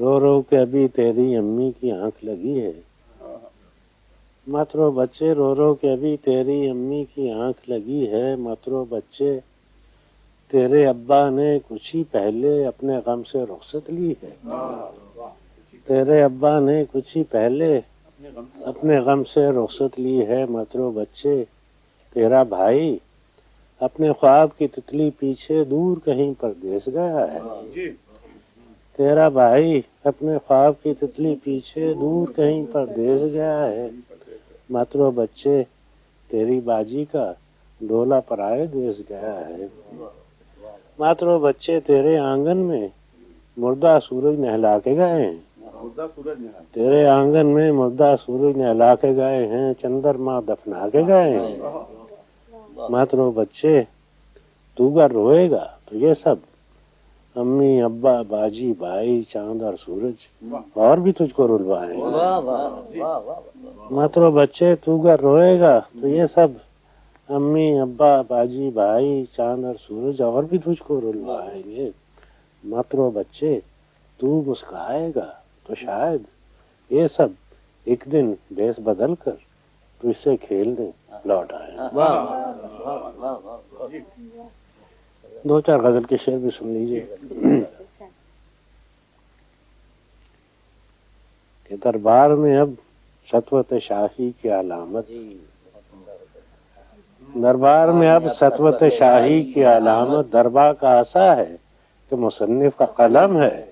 رو رو کے ابھی تیری امی کی آنکھ لگی ہے ماترو بچے رو رو کے ابھی تیری امی کی آنکھ لگی ہے ماترو بچے تیرے ابا نے کچھ ہی پہلے اپنے غم سے رخصت لی ہے تیرے ابا نے کچھ ہی پہلے اپنے غم سے رخصت لی ہے ماترو بچے تیرا بھائی اپنے خواب کی تتلی پیچھے دور کہیں پردیس گیا ہے تیرا بھائی اپنے خواب کی تتلی پیچھے دور کہیں پردیس گیا ہے ماترو بچے تیری باجی کا ڈولا پرائے دیس گیا ہے ماترو بچے تیرے آنگن میں مردہ سورج نہلا کے گئے ہیں تیرے آنگن میں مردہ سورج نہلا کے گئے ہیں چندرما دفنا کے گئے ہیں ماترو بچے تو گر روئے گا تو یہ سب امی ابا باجی بھائی چاند اور سورج اور بھی تجھ کو رلوائیں گے ماترو بچے تو گر روئے گا تو یہ سب امی ابا باجی بھائی چاند اور سورج اور بھی تجھ کو رلوائیں گے ماترو بچے تو مسکرائے گا تو شاید یہ سب ایک دن بیس بدل کر تو اس سے کھیلنے لوٹ آئے دو چار غزل کے شعر بھی سن لیجیے کہ دربار میں اب سطوت شاہی کی علامت دربار میں اب سطوت شاہی کی علامت دربار کا عصا ہے کہ مصنف کا قلم ہے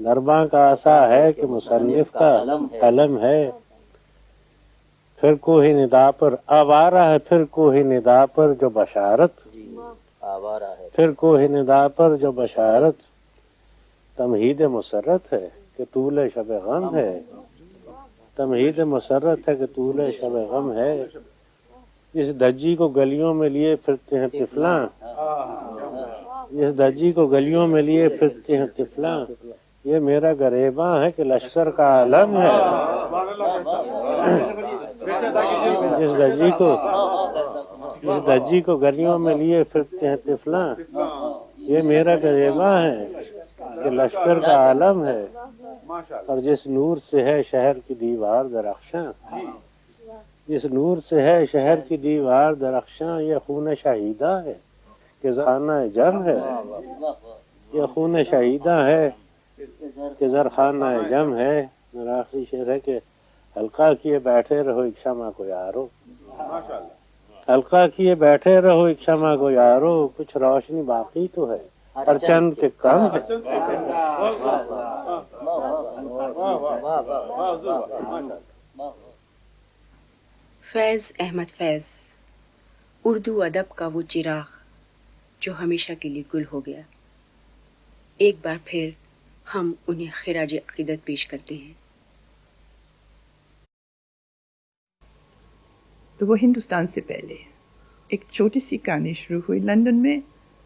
دربار کا عصا ہے کہ مصنف کا قلم ہے پھر کوہ ندا پر آوارہ ہے پھر کوہ ندا پر جو بشارت پھر کوہ ندا پر جو بشارت تمہید مسرت ہے کہ طول شب غم ہے تمہید مسرت ہے کہ طول شب غم ہے اس دجی کو گلیوں میں لیے پھرتے ہیں طفلاں اس دجی کو گلیوں میں لیے پھرتے ہیں طفلاں یہ میرا گریباں ہے کہ لشکر کا علم ہے اس دجی کو گلیوں میں لیے پھرتے ہیں طفلاں یہ میرا گریباں ہے کہ لشکر کا علم ہے اور جس نور سے ہے شہر کی دیوار درخشاں جس نور سے ہے شہر کی دیوار درخشاں یہ خون شہیدہ ہے کہ خانہ جم ہے یہ خون شہیدہ ہے کہ زرخانہ جم ہے میرا آخری شعر ہے کہ حلقہ کیے بیٹھے رہو ایک شمع کو یارو حلقہ کیے بیٹھے رہو ایک شمع کو یارو کچھ روشنی باقی تو ہے اور چند کے کم ہے فیض احمد فیض اردو ادب کا وہ چراغ جو ہمیشہ کے لیے گل ہو گیا ایک بار پھر ہم انہیں خراج عقیدت پیش کرتے ہیں. تو وہ ہندوستان سے پہلے ایک چھوٹی سی کہانی شروع ہوئی لندن میں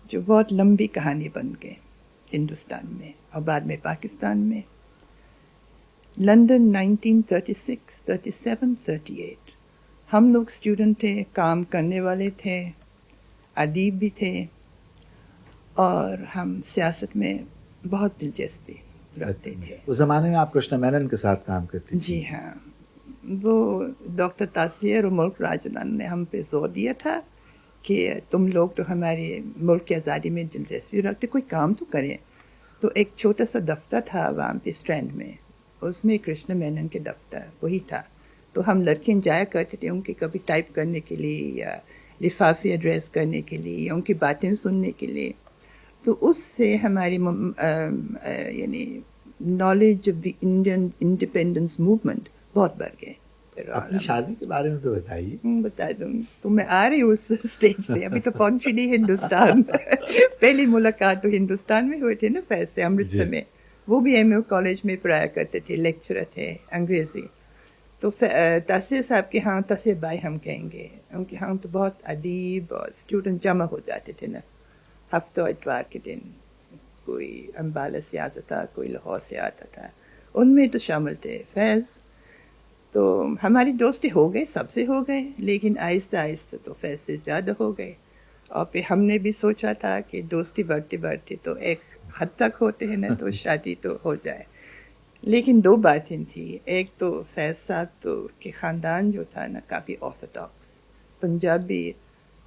جو بہت لمبی کہانی بن گئی ہندوستان میں اور بعد میں پاکستان میں. لندن 1936, 37, 38 ہم لوگ اسٹوڈنٹ تھے, کام کرنے والے تھے, ادیب بھی تھے اور ہم سیاست میں بہت دلچسپی رکھتے تھے. اس زمانے میں آپ کرشنا مینن کے ساتھ کام کرتی تھی؟ جی ہاں, وہ ڈاکٹر تاثیر اور ملک راجلان نے ہم پہ زور دیا تھا کہ تم لوگ تو ہمارے ملک کی آزادی میں دلچسپی رکھتے, کوئی کام تو کریں. تو ایک چھوٹا سا دفتر تھا وہاں پہ اسٹرینڈ میں, اس میں کرشنا مینن کے دفتر وہی تھا. تو ہم لڑکیاں جایا کرتے تھے ان کے کبھی ٹائپ کرنے کے لیے یا لفافے ایڈریس کرنے کے لیے یا ان کی باتیں سننے کے لیے. تو اس سے ہماری یعنی knowledge of the Indian independence movement بہت بڑھ گئے. اپنی شادی کے بارے میں تو بتائیے. بتا دوں, تو میں آ رہی ہوں اس اسٹیج پہ, ابھی تو پہنچی نہیں ہندوستان. پہلی ملاقات تو ہندوستان میں ہوئے تھے نا فیض سے, امرتسر میں. وہ بھی ایم اے کالج میں پڑھایا کرتے تھے, لیکچرر تھے انگریزی. تو تاثیر صاحب کے ہاں, تاثیر بھائی ہم کہیں گے, ان کے ہاں تو بہت ادیب اور اسٹوڈنٹ جمع ہو جاتے تھے نا ہفتہ اتوار کے دن. کوئی امبالہ سے آتا تھا, کوئی لاہور سے آتا تھا, ان میں تو شامل تھے فیض. تو ہماری دوستی ہو گئی, سب سے ہو گئے, لیکن آہستہ آہستہ تو فیض سے زیادہ ہو گئے. اور پھر ہم نے بھی سوچا تھا کہ دوستی بڑھتے بڑھتے تو ایک حد تک ہوتے ہیں نا تو شادی تو ہو جائے. لیکن دو باتیں تھیں. ایک تو فیض صاحب تو کے خاندان جو تھا نا کافی آرتھوڈاکس پنجابی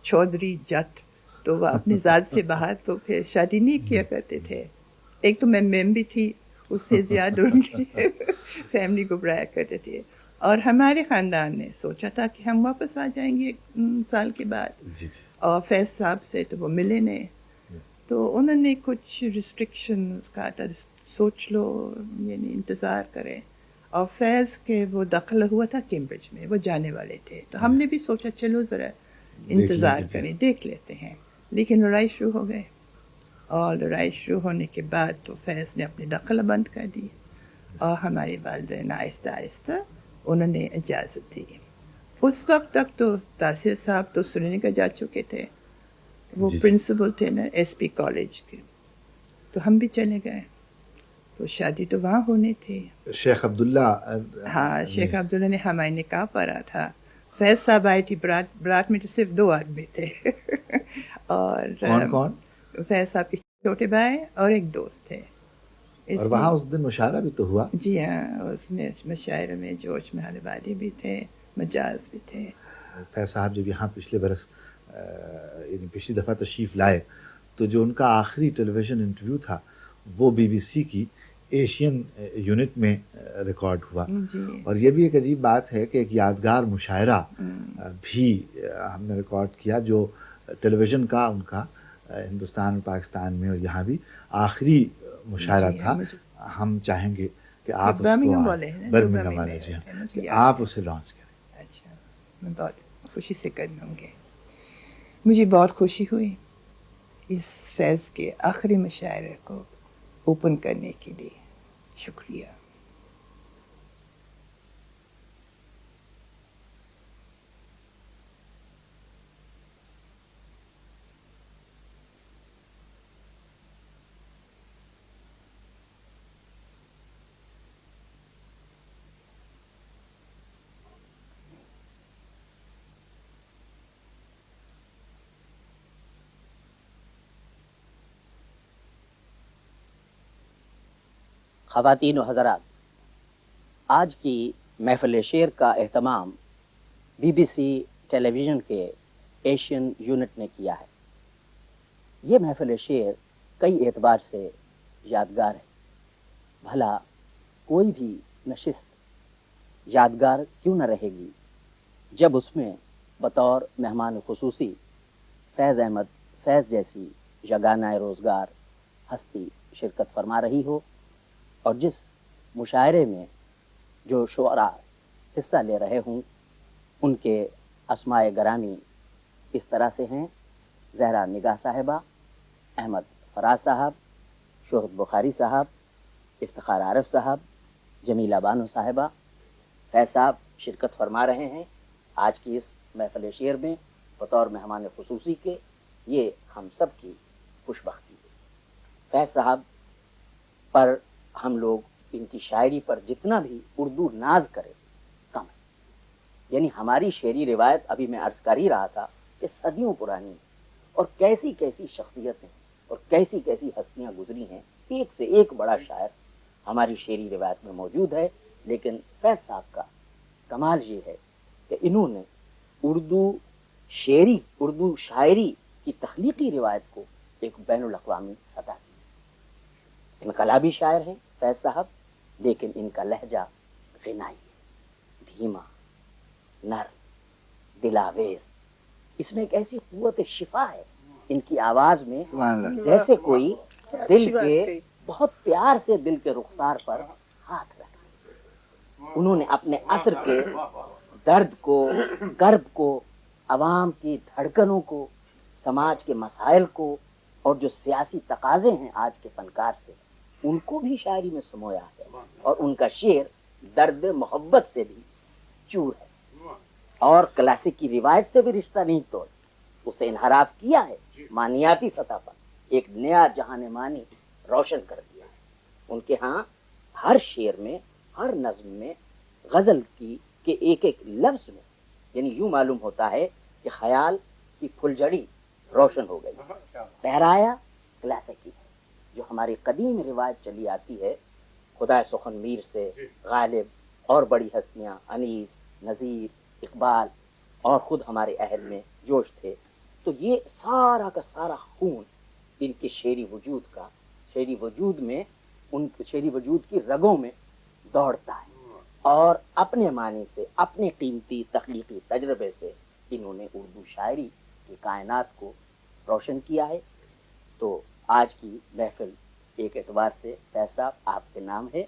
چودھری جٹ, تو وہ اپنی ذات سے باہر تو پھر شادی نہیں کیا کرتے تھے. ایک تو میں بھی تھی, اس سے زیادہ ان کی فیملی کو برایا کرتے تھے. اور ہمارے خاندان نے سوچا تھا کہ ہم واپس آ جائیں گے 1 سال کے بعد, اور فیض صاحب سے تو وہ ملے نہیں, تو انہوں نے کچھ ریسٹرکشنز کہا تھا سوچ لو, یعنی انتظار کریں. اور فیض کے وہ داخلہ ہوا تھا کیمبرج میں, وہ جانے والے تھے, تو ہم نے بھی سوچا چلو ذرا انتظار کریں, دیکھ لیتے ہیں. لیکن لڑائی شروع ہو گئے, اور لڑائی شروع ہونے کے بعد تو فیض نے اپنی داخلہ بند کر دی, اور ہمارے والدین آہستہ آہستہ انہوں نے اجازت دی. اس وقت تک تو تاثیر صاحب تو سری نگر جا چکے تھے, وہ پرنسپل تھے نا ایس پی کالج کے, تو ہم بھی چلے گئے. تو شادی تو وہاں ہونی تھی. شیخ عبداللہ, ہاں شیخ عبداللہ نے ہمارے نکاح پڑھا تھا. فیض صاحب آئی تھی برات میں, تو صرف 2 آدمی تھے. اور کون؟ فیض صاحب کے چھوٹے بھائی اور ایک دوست تھے. اور وہاں اس دن مشاعرہ بھی تو ہوا. جی ہاں, اس میں مشاعرے میں جوش محل والی بھی تھے, مجاز بھی تھے. فیض صاحب جب یہاں پچھلے برس یعنی پچھلی دفعہ تشریف لائے, تو جو ان کا آخری ٹیلی ویژن انٹرویو تھا وہ بی بی سی کی ایشین یونٹ میں ریکارڈ ہوا. اور یہ بھی ایک عجیب بات ہے کہ ایک یادگار مشاعرہ بھی ہم نے ریکارڈ کیا, جو ٹیلی ویژن کا ان کا ہندوستان اور پاکستان میں اور یہاں بھی آخری مشاعرہ تھا. ہم چاہیں گے کہ آپ برمنگھم والے, جی ہاں, کہ آپ اسے لانچ کریں. اچھا, میں بہت خوشی سے کروں گی. مجھے بہت خوشی ہوئی اس فیض کے آخری مشاعرے کو اوپن کرنے کے لیے. شکریہ. خواتین و حضرات، آج کی محفل شعر کا اہتمام B B C television کے ایشین یونٹ نے کیا ہے. یہ محفل شعر کئی اعتبار سے یادگار ہے. بھلا کوئی بھی نشست یادگار کیوں نہ رہے گی جب اس میں بطور مہمان خصوصی فیض احمد فیض جیسی یگانہ روزگار ہستی شرکت فرما رہی ہو، اور جس مشاعرے میں جو شعراء حصہ لے رہے ہوں ان کے اسماء گرامی اس طرح سے ہیں: زہرا نگاہ صاحبہ، احمد فراز صاحب، شہد بخاری صاحب، افتخار عارف صاحب، جمیلہ بانو صاحبہ. فیض صاحب شرکت فرما رہے ہیں آج کی اس محفل شعر میں بطور مہمان خصوصی کے. یہ ہم سب کی خوش بختی ہے. فیض صاحب پر ہم لوگ ان کی شاعری پر جتنا بھی اردو ناز کرے کم ہے. یعنی ہماری شعری روایت ابھی میں عرض کر ہی رہا تھا کہ صدیوں پرانی ہے، اور کیسی کیسی شخصیتیں اور کیسی کیسی ہستیاں گزری ہیں. ایک سے ایک بڑا شاعر ہماری شعری روایت میں موجود ہے. لیکن فیض صاحب کا کمال یہ ہے کہ انہوں نے اردو شاعری کی تخلیقی روایت کو ایک بین الاقوامی سطح دی. انقلابی شاعر ہیں فیض صاحب، لیکن ان کا لہجہ غنائی ہے، دھیما، نرم، دلاویز. اس میں ایک ایسی قوت شفا ہے ان کی آواز میں، جیسے کوئی دل کے بہت پیار سے دل کے رخسار پر ہاتھ رکھے. انہوں نے اپنے عصر کے درد کو، کرب کو، عوام کی دھڑکنوں کو، سماج کے مسائل کو، اور جو سیاسی تقاضے ہیں آج کے فنکار سے، ان کو بھی شاعری میں سمویا ہے. اور ان کا شعر درد محبت سے بھی چور ہے، اور کلاسک کی روایت سے بھی رشتہ نہیں توڑ، اسے انحراف کیا ہے، معنیاتی سطح پر ایک نیا جہان معنی روشن کر دیا ہے. ان کے ہاں ہر شعر میں، ہر نظم میں، غزل کی کے ایک ایک لفظ میں یعنی یوں معلوم ہوتا ہے کہ خیال کی پھلجھڑی روشن ہو گئی. پہرایا کلاسکی ہے، جو ہماری قدیم روایت چلی آتی ہے، خدا سخن میر سے غالب اور بڑی ہستیاں انیس، نذیر، اقبال اور خود ہمارے اہل میں جوش تھے، تو یہ سارا کا سارا خون ان کے شعری وجود کا، شعری وجود میں، ان شعری وجود کی رگوں میں دوڑتا ہے، اور اپنے معنی سے، اپنے قیمتی تخلیقی تجربے سے انہوں نے اردو شاعری کی کائنات کو روشن کیا ہے۔ تو آج کی محفل ایک اعتبار سے فیض صاحب آپ کے نام ہے۔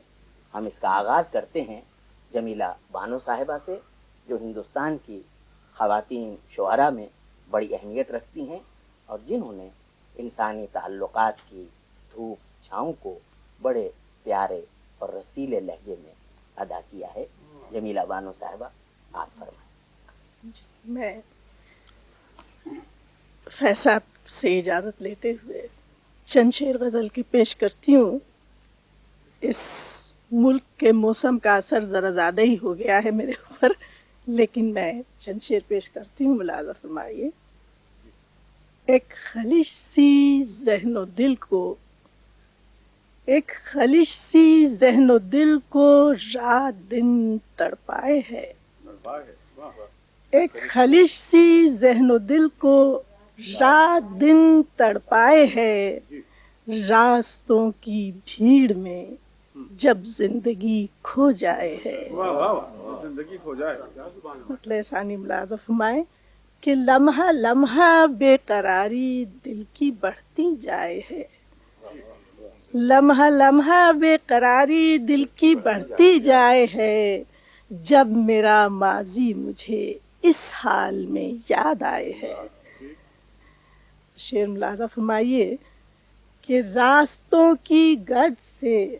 ہم اس کا آغاز کرتے ہیں جمیلہ بانو صاحبہ سے، جو ہندوستان کی خواتین شعراء میں بڑی اہمیت رکھتی ہیں اور جنہوں نے انسانی تعلقات کی دھوپ چھاؤں کو بڑے پیارے اور رسیلے لہجے میں ادا کیا ہے۔ جمیلہ بانو صاحبہ، آپ فرمائیں۔ میں فیض صاحب سے اجازت لیتے ہوئے چند شعر غزل کی پیش کرتی ہوں۔ اس ملک کے موسم کا اثر ذرا زیادہ ہی ہو گیا ہے میرے اوپر، لیکن میں چند شعر پیش کرتی ہوں، ملاحظہ فرمائیے۔ ایک خلش سی ذہن و دل کو، ایک خلش سی ذہن و دل کو رات دن تڑپائے ہے، ایک خلش سی ذہن و دل کو رات دن تڑپائے ہے، راستوں کی بھیڑ میں جب زندگی کھو جائے ہے۔ مطلع ثانی ملاحظہ فرمائیں کہ لمحہ لمحہ بے قراری دل کی بڑھتی جائے ہے، لمحہ لمحہ بے قراری دل کی بڑھتی جائے ہے، جب میرا ماضی مجھے اس حال میں یاد آئے ہے۔ شعر ملاحظہ فرمائیے کہ راستوں کی گرد سے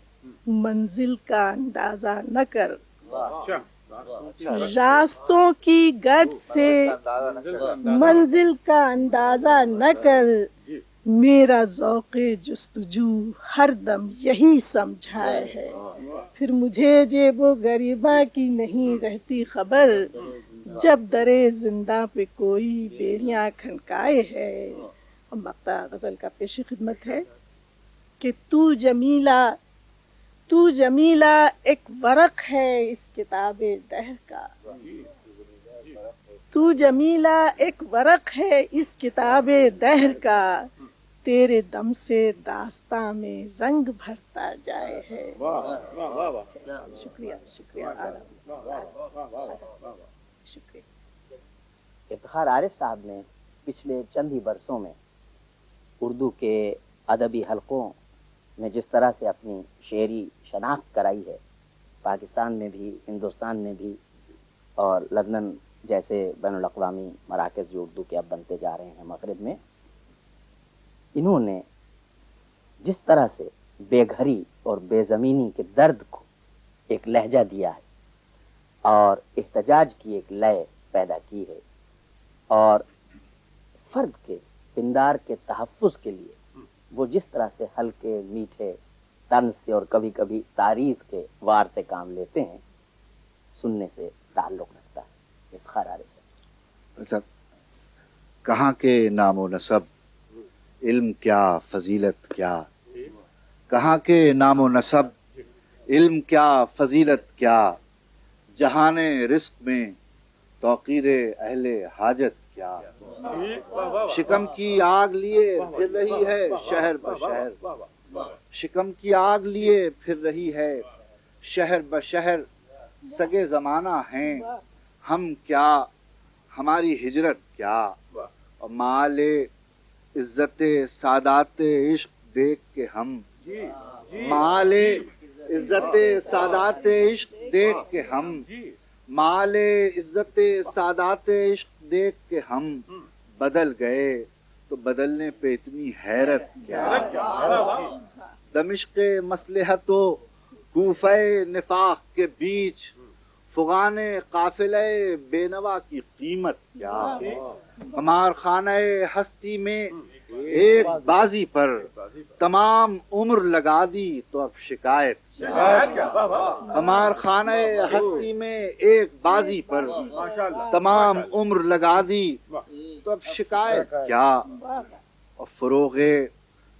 منزل کا اندازہ نہ کر، راستوں کی گرد سے منزل کا اندازہ نہ کر، میرا ذوق جستجو ہر دم یہی سمجھائے ہے، پھر مجھے جیب و غریبہ کی نہیں رہتی خبر، جب درے زندہ پہ کوئی بیڑیاں کھنکائے ہے۔ اور مقطع غزل کا پیش خدمت ہے کہ تو جمیلہ ایک ورق ہے اس کتاب دہر کا، تو جمیلہ ایک ورق ہے اس کتاب دہر کا، تیرے دم سے داستاں میں رنگ بھرتا جائے ہے۔ شکریہ شکریہ۔ افتخار عارف صاحب نے پچھلے چند ہی برسوں میں اردو کے ادبی حلقوں میں جس طرح سے اپنی شعری شناخت کرائی ہے، پاکستان میں بھی، ہندوستان میں بھی، اور لندن جیسے بین الاقوامی مراکز جو اردو کے اب بنتے جا رہے ہیں مغرب میں، انہوں نے جس طرح سے بے گھری اور بے زمینی کے درد کو ایک لہجہ دیا ہے اور احتجاج کی ایک لے پیدا کی ہے، اور فرد کے پندار کے تحفظ کے لیے وہ جس طرح سے ہلکے میٹھے طنز سے اور کبھی کبھی تاریخ کے وار سے کام لیتے ہیں، سننے سے تعلق رکھتا ہے۔ افتخار عارف صاحب، کہاں کے نام و نسب، علم کیا فضیلت کیا، کہاں کے نام و نسب، علم کیا فضیلت کیا، جہان رزق میں توقیر اہل حاجت کیا، شکم کی آگ لیے پھر رہی ہے شہر بشہر، شکم کی آگ لیے پھر رہی ہے شہر بشہر، سگے زمانہ ہیں ہم کیا، ہماری ہجرت کیا، اور مال عزت سادات عشق دیکھ کے ہم، مال عزت سادات عشق دیکھ کے ہم، مال عزت سادات عشق دیکھ کے ہم بدل گئے، تو بدلنے پہ اتنی حیرت کیا، دمشق مصلحت و کوفہ نفاق کے بیچ فغان قافلہ بے نوا کی قیمت کیا، ہمار خانہ ہستی میں ایک بازی پر تمام عمر لگا دی تو اب شکایت کیا، ہمار خانہ ہستی میں ایک بازی پر تمام عمر لگا دی تو اب شکایت کیا، اور فروغ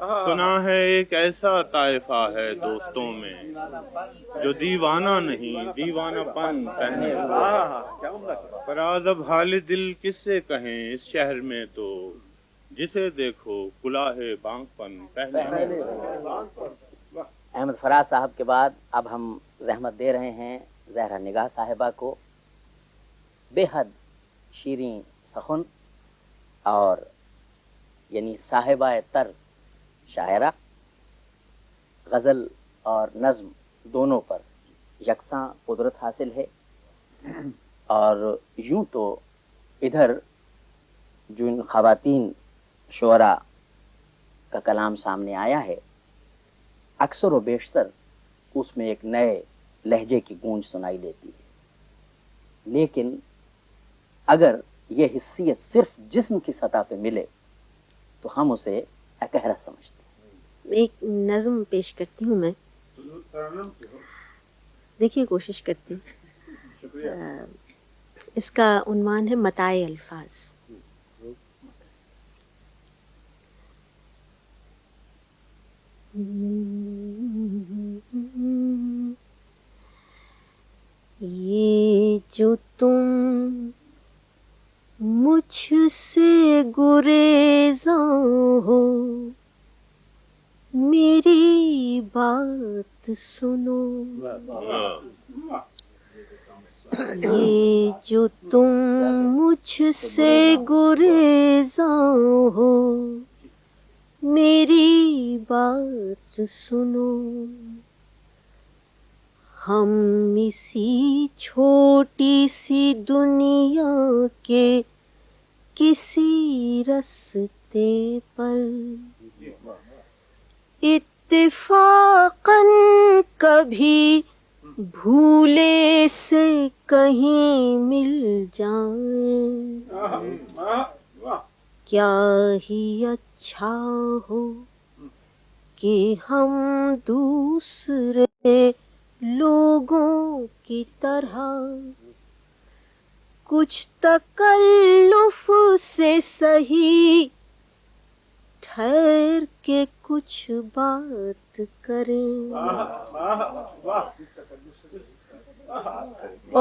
سنا ہے ایک ایسا طائفہ ہے دوستوں میں جو دیوانہ نہیں دیوانہ پن پہنے ہوئے، پر آج اب حال دل کس سے کہیں اس شہر میں تو جسے دیکھو کلاہ بانگ پن پہنے ہوئے۔ احمد فراز صاحب کے بعد اب ہم زحمت دے رہے ہیں زہرا نگاہ صاحبہ کو، بے حد شیریں سخن اور یعنی صاحبہ طرز شاعرہ، غزل اور نظم دونوں پر یکساں قدرت حاصل ہے، اور یوں تو ادھر جن خواتین شعراء کا کلام سامنے آیا ہے اکثر و بیشتر اس میں ایک نئے لہجے کی گونج سنائی دیتی ہے، لیکن اگر یہ حیثیت صرف جسم کی سطح پہ ملے تو ہم اسے اکہرا سمجھتے ہیں۔ ایک نظم پیش کرتی ہوں میں، دیکھیے کوشش کرتی ہوں۔ اس کا عنوان ہے متاع الفاظ۔ یہ جو تم مجھ سے گریزاں ہو میری بات سنو، یہ جو تم مجھ سے گریزاں ہو میری بات سنو، ہم اسی چھوٹی سی دنیا کے کسی رستے پر اتفاقاً کبھی بھولے سے کہیں مل جائیں، کیا ہی اچھا ہو کہ ہم دوسرے لوگوں کی طرح کچھ تکلف سے سہی ٹھہر کے کچھ بات کریں،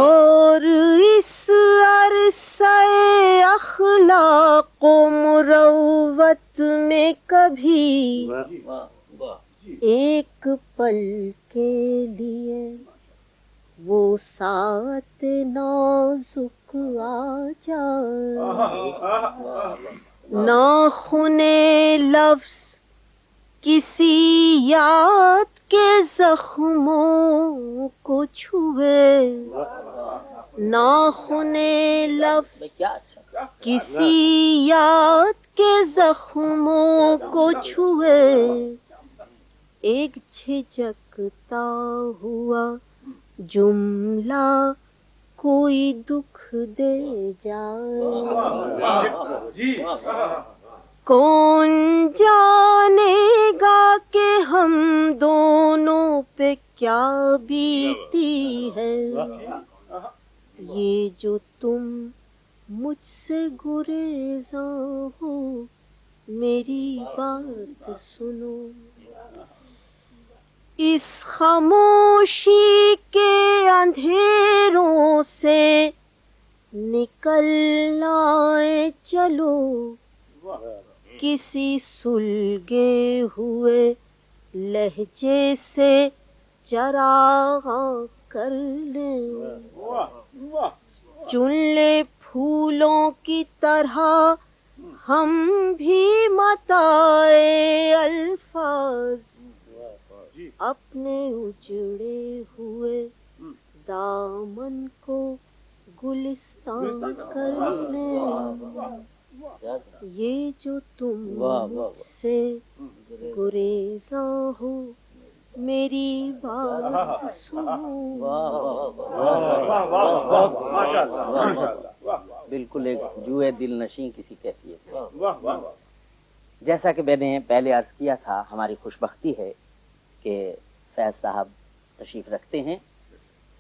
اور اس عرصۂ اخلاق و مروت میں کبھی ایک پل کے لیے وہ ساتھ نازک آ جائے، ناخن لفظ کسی یاد کے زخموں کو چھوئے، ناخن لفظ کسی یاد کے زخموں کو چھوئے، ایک جھجکتا ہوا جملہ کوئی دکھ دے جائے، کون جانے گا کہ ہم دونوں پہ کیا بیتی ہے، یہ جو تم مجھ سے گریزاں ہو میری بات سنو، اس خاموشی کے اندھیروں سے نکل آئے چلو، کسی سلگے ہوئے لہجے سے چراغ کر لیں، چن لے پھولوں کی طرح ہم بھی متاع الفاظ، اپنے اجڑے ہوئے دامن کو گلستان کر لیں، یہ جو تم مجھ سے گریزاں ہو میری بات سنو۔ بالکل ایک جوئے دل نشیں کسی کیفیت ہے۔ جیسا کہ میں نے پہلے عرض کیا تھا، ہماری خوش بختی ہے کہ فیض صاحب تشریف رکھتے ہیں،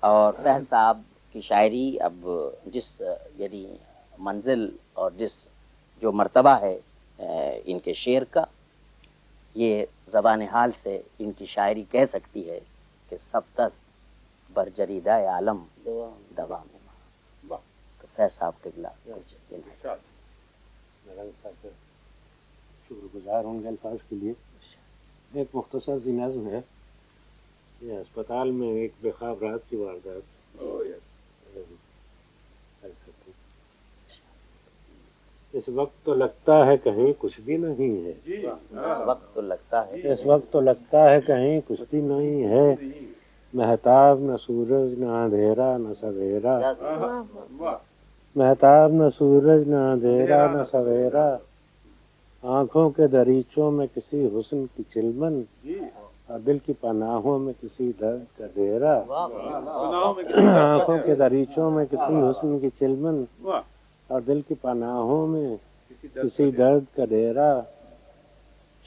اور فیض صاحب کی شاعری اب جس یعنی منزل اور جس جو مرتبہ ہے ان کے شعر کا، یہ زبان حال سے ان کی شاعری کہہ سکتی ہے کہ سب دست بر جریدہ عالم دوام ہے. تو فیض صاحب قبلہ شکر گزار ہوں گے الفاظ کے لیے. ایک مختصر سی نظم ہے. یہ اسپتال میں ایک بے خواب رات کی واردات. اس وقت تو لگتا ہے کہیں کچھ بھی نہیں ہے. اس وقت تو لگتا ہے اس وقت تو لگتا ہے کہیں کچھ بھی نہیں ہے. مہتاب نہ سورج نہ اندھیرا نہ سویرا. مہتاب نہ سورج نہ اندھیرا نہ سویرا. آنکھوں کے دریچوں میں کسی حسن کی چلمن اور دل کی پناہوں میں کسی درد کا ڈیرا. آنکھوں کے دریچوں میں کسی حسن کی چلمن اور دل کی پناہوں میں کسی درد کا ڈیرا.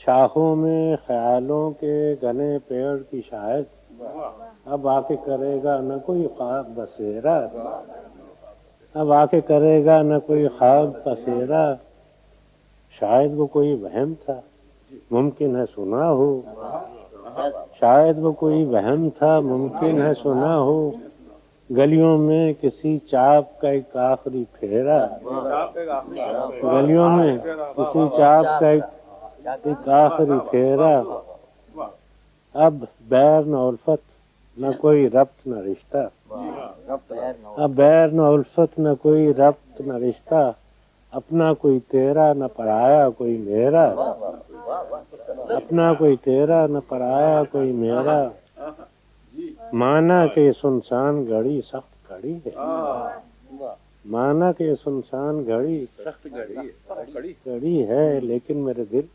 شاخوں میں خیالوں کے گھنے پیڑ کی شاید اب آ کے کرے گا نہ کوئی خواب بسیرا. اب آ کے کرے گا نہ کوئی خواب بسیرا. شاید وہ کوئی وہم تھا ممکن ہے سنا ہو. شاید وہ کوئی وہم تھا ممکن ہے سنا ہو. گلیوں میں کسی چاپ کا ایک آخری پھیرا. گلیوں میں کسی چاپ کا ایک آخری پھیرا. اب بیر نہ الفت نہ کوئی ربط نہ رشتہ. اب بیر نہ الفت نہ کوئی ربط نہ رشتہ. اپنا کوئی تیرا نہ پرایا کوئی میرا. اپنا کوئی تیرا نہ پرایا کوئی میرا. مانا کہ سنسان گھڑی سخت گھڑی ہے. مانا کہ سنسان گھڑی سخت گھڑی ہے لیکن میرے دل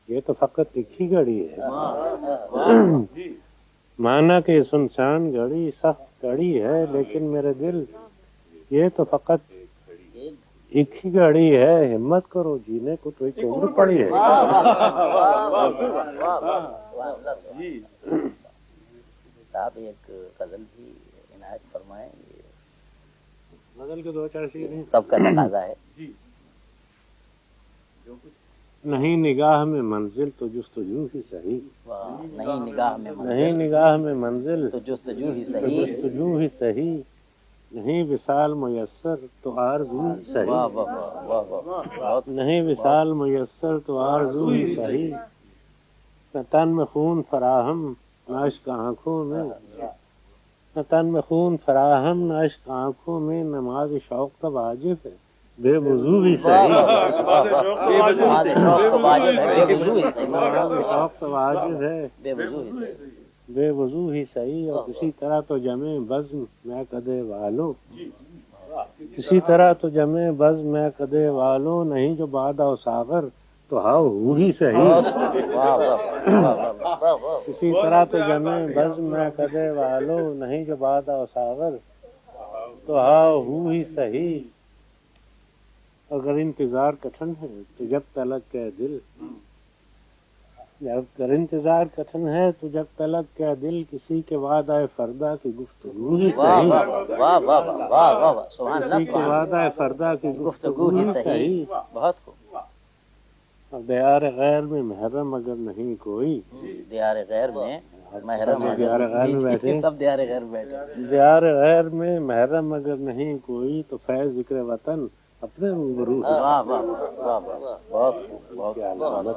یہ تو فقط ایک ہی گھڑی ہے. مانا کہ سنسان گھڑی سخت گھڑی ہے لیکن میرے دل یہ تو فقط ایک ہی گھڑی ہے. ہمت کرو جینے کو تو ایک عمر پڑی ہے. صاحب ایک غزل بھی عنایت فرمائیں. غزل کے دو چار شعر ہیں. سب کا تقاضا ہے. نہیں نگاہ میں منزل تو جستجو ہی صحیح. نہیں نگاہ میں نہیں نگاہ میں منزل تو جستجو ہی تو صحیح. جستجو ہی صحیح. نہیں وصال میسر تو آرزو ہی صحیح. واہ واہ واہ واہ بہت نہیں وصال میسر تو آرزو ہی صحیح. نہ تن میں خون فراہم نہ عشق آنکھوں میں. نہ تن میں خون فراہم نہ عشق آنکھوں میں. نماز شوق تو واجب ہے بے وضو ہی صحیح. نماز شوق تو واجب ہے بے وضو ہی صحیح. نماز شوق تو واجب ہے بے وضو ہی صحیح. بے وضو ہی صحیح. اور کسی طرح تو جمے بزم میں کدے والو. کسی طرح تو جمے بزم میں کدے والو. نہیں جو بادہ و ساغر تو ہاؤ ہو ہی صحیح. کسی طرح تو جمے بزم میں کدے والو. نہیں جو بادہ و ساغر تو ہاؤ ہو ہی صحیح. اگر انتظار کٹھن ہے تو جب تلک کے دل. اگر انتظار کٹھن ہے تو جب تلک کے دل. کسی کے وعدہ فردا کی گفتگو ہی صحیح. واہ واہ واہ واہ سبحان اللہ. کسی کے وعدہ فردا کی گفتگو ہی صحیح. بہت خوب. اور دیار غیر میں محرم اگر نہیں کوئی. دیار غیر میں محرم دیار غیر میں بیٹھے. سب دیار غیر میں بیٹھے. دیار غیر میں محرم اگر نہیں کوئی تو فیض ذکر وطن اپنے روبرو. واہ واہ واہ واہ بہت خوب بہت خوب.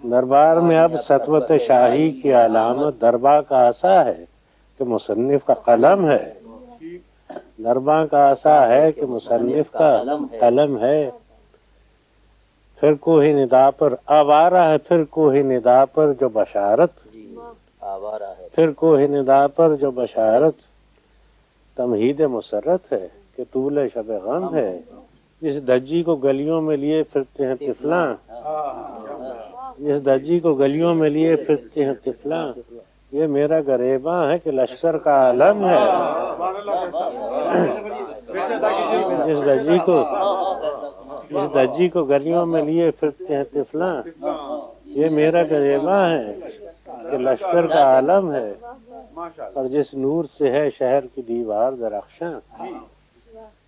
دربار میں اب سطوت شاہی کی علامت دربار کا عصا ہے کہ مصنف کا قلم ہے. دربار کا عصا ہے کہ مصنف کا قلم ہے. پھر کوہ ندا پر آوارہ ہے. پھر کوہ ندا پر جو بشارت. آوارہ ہے. پھر کوہ ندا پر جو بشارت تمہید مسرت ہے کہ طول شب غم ہے. جس دجی کو گلیوں میں لیے پھرتے ہیں طفلاں. جس دجی کو گلیوں میں لیے پھرتے ہیں طفلاں. یہ میرا گریباں ہے کہ لشکر کا عالم ہے. جس دجی کو گلیوں میں لیے پھرتے ہیں طفلاں. یہ میرا گریباں ہے کہ لشکر کا عالم ہے. اور جس نور سے ہے شہر کی دیوار درخشاں.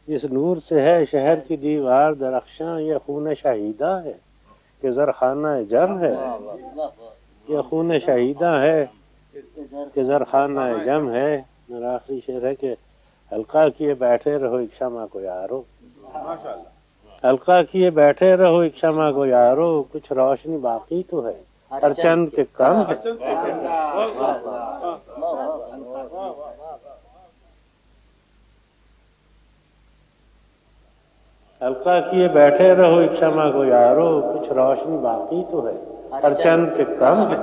جس نور سے ہے شہر کی دیوار درخشاں. یہ خون شہیدہ ہے کہ زرخانہ جم ہے، یہ خون شہیداں ہے کہ زرخانہ جم ہے. میرا آخری شعر ہے کہ حلقہ کیے بیٹھے رہو ایک شمع کو یارو، حلقہ کیے بیٹھے رہو ایک شمع کو یارو، کچھ روشنی باقی تو ہے ہر چند کے کم ہے. حلقہ کیے بیٹھے رہو ایک شمع کو یارو، کچھ روشنی باقی تو ہے ہر چند کے کم ہے.